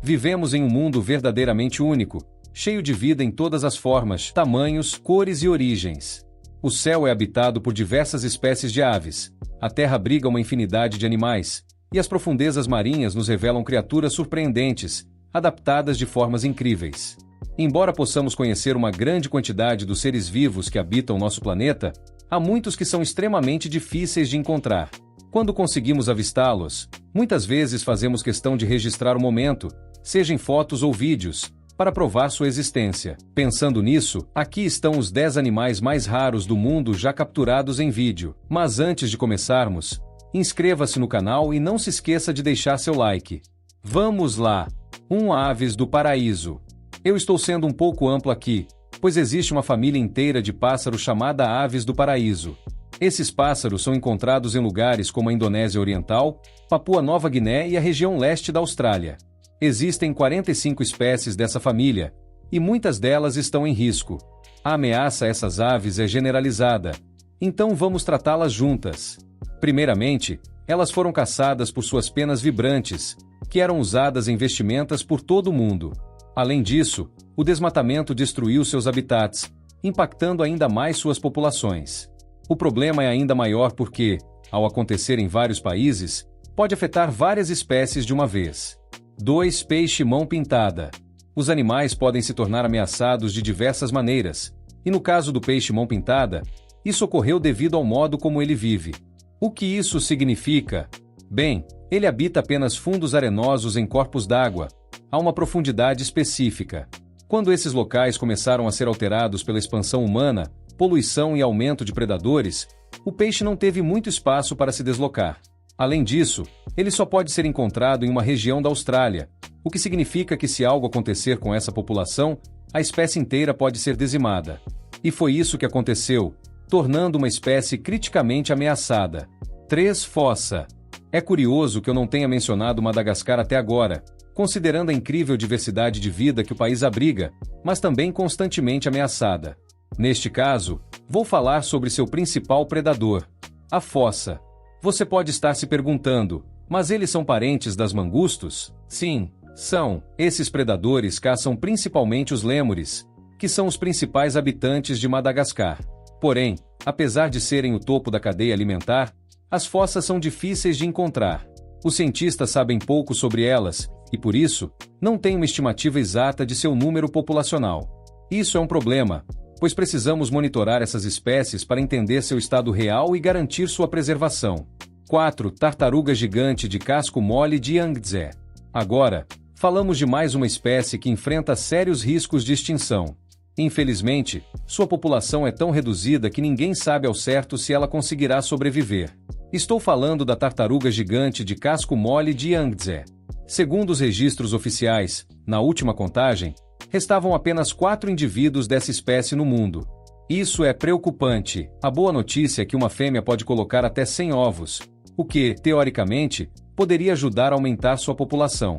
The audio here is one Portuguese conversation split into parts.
Vivemos em um mundo verdadeiramente único, cheio de vida em todas as formas, tamanhos, cores e origens. O céu é habitado por diversas espécies de aves, a terra abriga uma infinidade de animais, e as profundezas marinhas nos revelam criaturas surpreendentes, adaptadas de formas incríveis. Embora possamos conhecer uma grande quantidade dos seres vivos que habitam nosso planeta, há muitos que são extremamente difíceis de encontrar. Quando conseguimos avistá-los, muitas vezes fazemos questão de registrar o momento, seja em fotos ou vídeos, para provar sua existência. Pensando nisso, aqui estão os 10 animais mais raros do mundo já capturados em vídeo. Mas antes de começarmos, inscreva-se no canal e não se esqueça de deixar seu like. Vamos lá! 1. Aves do paraíso. Eu estou sendo um pouco amplo aqui, pois existe uma família inteira de pássaros chamada aves do paraíso. Esses pássaros são encontrados em lugares como a Indonésia Oriental, Papua Nova Guiné e a região leste da Austrália. Existem 45 espécies dessa família, e muitas delas estão em risco. A ameaça a essas aves é generalizada, então vamos tratá-las juntas. Primeiramente, elas foram caçadas por suas penas vibrantes, que eram usadas em vestimentas por todo o mundo. Além disso, o desmatamento destruiu seus habitats, impactando ainda mais suas populações. O problema é ainda maior porque, ao acontecer em vários países, pode afetar várias espécies de uma vez. 2. Peixe-mão pintada. Os animais podem se tornar ameaçados de diversas maneiras, e no caso do peixe-mão pintada, isso ocorreu devido ao modo como ele vive. O que isso significa? Bem, ele habita apenas fundos arenosos em corpos d'água, a uma profundidade específica. Quando esses locais começaram a ser alterados pela expansão humana, poluição e aumento de predadores, o peixe não teve muito espaço para se deslocar. Além disso, ele só pode ser encontrado em uma região da Austrália, o que significa que se algo acontecer com essa população, a espécie inteira pode ser dizimada. E foi isso que aconteceu, tornando uma espécie criticamente ameaçada. 3. Fossa. É curioso que eu não tenha mencionado Madagascar até agora, considerando a incrível diversidade de vida que o país abriga, mas também constantemente ameaçada. Neste caso, vou falar sobre seu principal predador, a fossa. Você pode estar se perguntando, mas eles são parentes das mangustos? Sim, são. Esses predadores caçam principalmente os lêmures, que são os principais habitantes de Madagascar. Porém, apesar de serem o topo da cadeia alimentar, as fossas são difíceis de encontrar. Os cientistas sabem pouco sobre elas, e por isso, não têm uma estimativa exata de seu número populacional. Isso é um problema, pois precisamos monitorar essas espécies para entender seu estado real e garantir sua preservação. 4. Tartaruga gigante de casco mole de Yangtze. Agora, falamos de mais uma espécie que enfrenta sérios riscos de extinção. Infelizmente, sua população é tão reduzida que ninguém sabe ao certo se ela conseguirá sobreviver. Estou falando da tartaruga gigante de casco mole de Yangtze. Segundo os registros oficiais, na última contagem, restavam apenas 4 indivíduos dessa espécie no mundo. Isso é preocupante. A boa notícia é que uma fêmea pode colocar até 100 ovos, o que, teoricamente, poderia ajudar a aumentar sua população.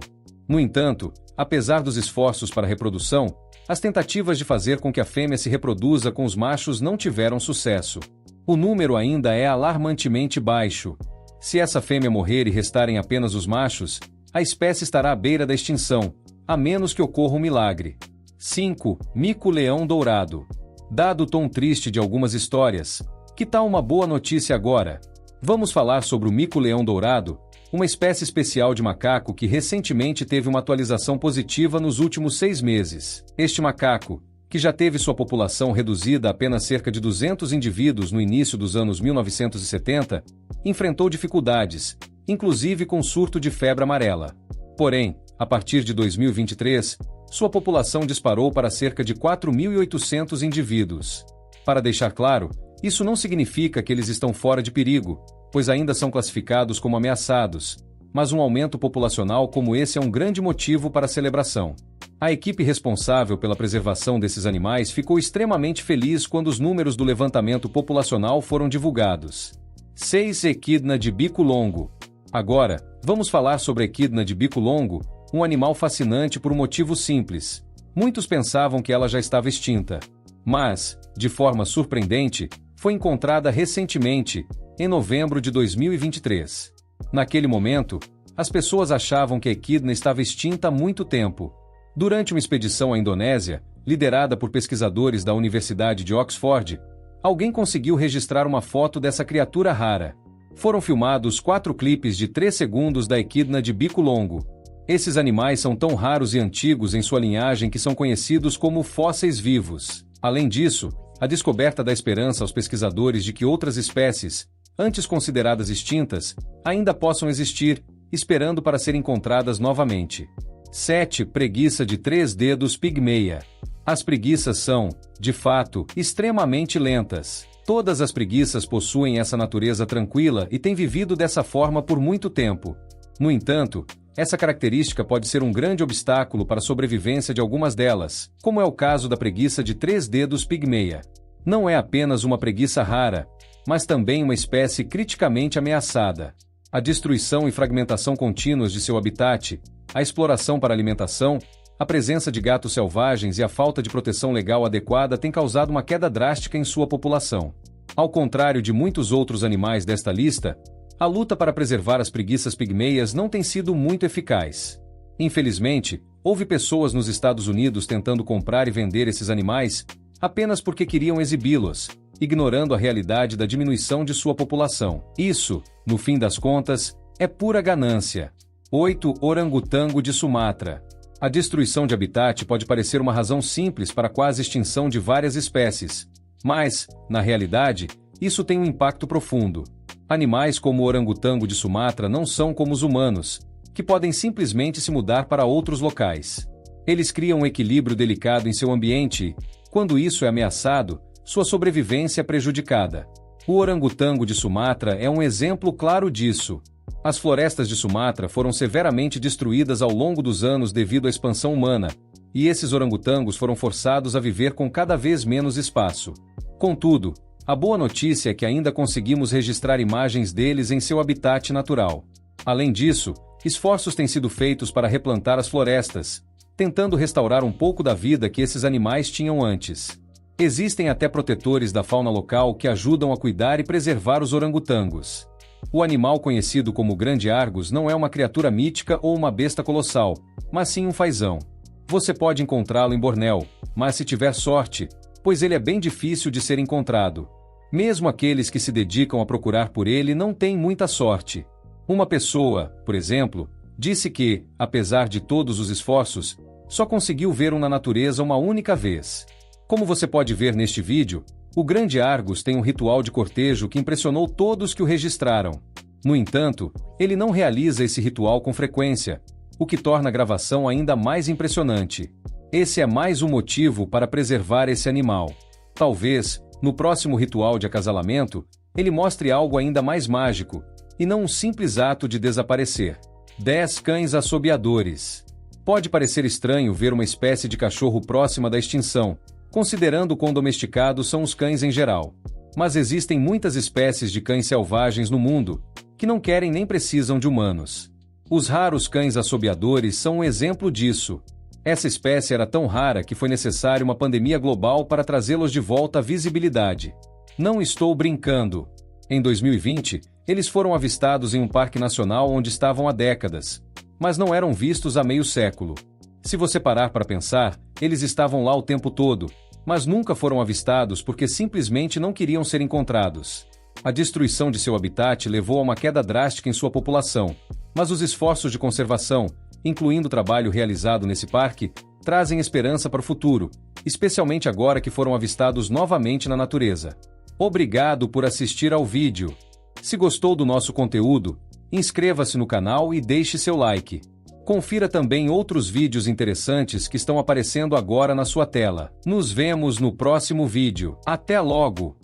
No entanto, apesar dos esforços para a reprodução, as tentativas de fazer com que a fêmea se reproduza com os machos não tiveram sucesso. O número ainda é alarmantemente baixo. Se essa fêmea morrer e restarem apenas os machos, a espécie estará à beira da extinção, a menos que ocorra um milagre. 5. Mico-leão dourado. Dado o tom triste de algumas histórias, que tal uma boa notícia agora? Vamos falar sobre o mico-leão dourado, uma espécie especial de macaco que recentemente teve uma atualização positiva nos últimos 6 meses. Este macaco, que já teve sua população reduzida a apenas cerca de 200 indivíduos no início dos anos 1970, enfrentou dificuldades, inclusive com surto de febre amarela. Porém, a partir de 2023, sua população disparou para cerca de 4.800 indivíduos. Para deixar claro, isso não significa que eles estão fora de perigo, pois ainda são classificados como ameaçados, mas um aumento populacional como esse é um grande motivo para a celebração. A equipe responsável pela preservação desses animais ficou extremamente feliz quando os números do levantamento populacional foram divulgados. 6. Equidna de bico longo. Agora, vamos falar sobre a equidna de bico longo, um animal fascinante por um motivo simples. Muitos pensavam que ela já estava extinta. Mas, de forma surpreendente, foi encontrada recentemente, em novembro de 2023. Naquele momento, As pessoas achavam que a equidna estava extinta há muito tempo. Durante uma expedição à Indonésia, liderada por pesquisadores da Universidade de Oxford, alguém conseguiu registrar uma foto dessa criatura rara. Foram filmados 4 clipes de 3 segundos da equidna de bico longo. Esses animais são tão raros e antigos em sua linhagem que são conhecidos como fósseis vivos. Além disso, a descoberta dá esperança aos pesquisadores de que outras espécies, antes consideradas extintas, ainda possam existir, esperando para serem encontradas novamente. 7. Preguiça de 3 dedos pigmeia. As preguiças são, de fato, extremamente lentas. Todas as preguiças possuem essa natureza tranquila e têm vivido dessa forma por muito tempo. No entanto, essa característica pode ser um grande obstáculo para a sobrevivência de algumas delas, como é o caso da preguiça de 3 dedos pigmeia. Não é apenas uma preguiça rara, mas também uma espécie criticamente ameaçada. A destruição e fragmentação contínuas de seu habitat, a exploração para alimentação, a presença de gatos selvagens e a falta de proteção legal adequada têm causado uma queda drástica em sua população. Ao contrário de muitos outros animais desta lista, a luta para preservar as preguiças pigmeias não tem sido muito eficaz. Infelizmente, houve pessoas nos Estados Unidos tentando comprar e vender esses animais apenas porque queriam exibi-los, ignorando a realidade da diminuição de sua população. Isso, no fim das contas, é pura ganância. 8. Orangotango de Sumatra. A destruição de habitat pode parecer uma razão simples para a quase extinção de várias espécies, mas, na realidade, isso tem um impacto profundo. Animais como o orangotango de Sumatra não são como os humanos, que podem simplesmente se mudar para outros locais. Eles criam um equilíbrio delicado em seu ambiente e, quando isso é ameaçado, sua sobrevivência é prejudicada. O orangotango de Sumatra é um exemplo claro disso. As florestas de Sumatra foram severamente destruídas ao longo dos anos devido à expansão humana, e esses orangotangos foram forçados a viver com cada vez menos espaço. Contudo, a boa notícia é que ainda conseguimos registrar imagens deles em seu habitat natural. Além disso, esforços têm sido feitos para replantar as florestas, tentando restaurar um pouco da vida que esses animais tinham antes. Existem até protetores da fauna local que ajudam a cuidar e preservar os orangotangos. O animal conhecido como grande Argus não é uma criatura mítica ou uma besta colossal, mas sim um fazão. Você pode encontrá-lo em Bornéu, mas se tiver sorte, pois ele é bem difícil de ser encontrado. Mesmo aqueles que se dedicam a procurar por ele não têm muita sorte. Uma pessoa, por exemplo, disse que, apesar de todos os esforços, só conseguiu ver um na natureza uma única vez. Como você pode ver neste vídeo, o grande Argus tem um ritual de cortejo que impressionou todos que o registraram. No entanto, ele não realiza esse ritual com frequência, o que torna a gravação ainda mais impressionante. Esse é mais um motivo para preservar esse animal. Talvez, no próximo ritual de acasalamento, ele mostre algo ainda mais mágico, e não um simples ato de desaparecer. 10 cães assobiadores. Pode parecer estranho ver uma espécie de cachorro próxima da extinção, considerando quão domesticados são os cães em geral. Mas existem muitas espécies de cães selvagens no mundo, que não querem nem precisam de humanos. Os raros cães assobiadores são um exemplo disso. Essa espécie era tão rara que foi necessária uma pandemia global para trazê-los de volta à visibilidade. Não estou brincando. Em 2020, eles foram avistados em um parque nacional onde estavam há décadas, mas não eram vistos há meio século. Se você parar para pensar, eles estavam lá o tempo todo, mas nunca foram avistados porque simplesmente não queriam ser encontrados. A destruição de seu habitat levou a uma queda drástica em sua população, mas os esforços de conservação, incluindo o trabalho realizado nesse parque, trazem esperança para o futuro, especialmente agora que foram avistados novamente na natureza. Obrigado por assistir ao vídeo. Se gostou do nosso conteúdo, inscreva-se no canal e deixe seu like. Confira também outros vídeos interessantes que estão aparecendo agora na sua tela. Nos vemos no próximo vídeo. Até logo!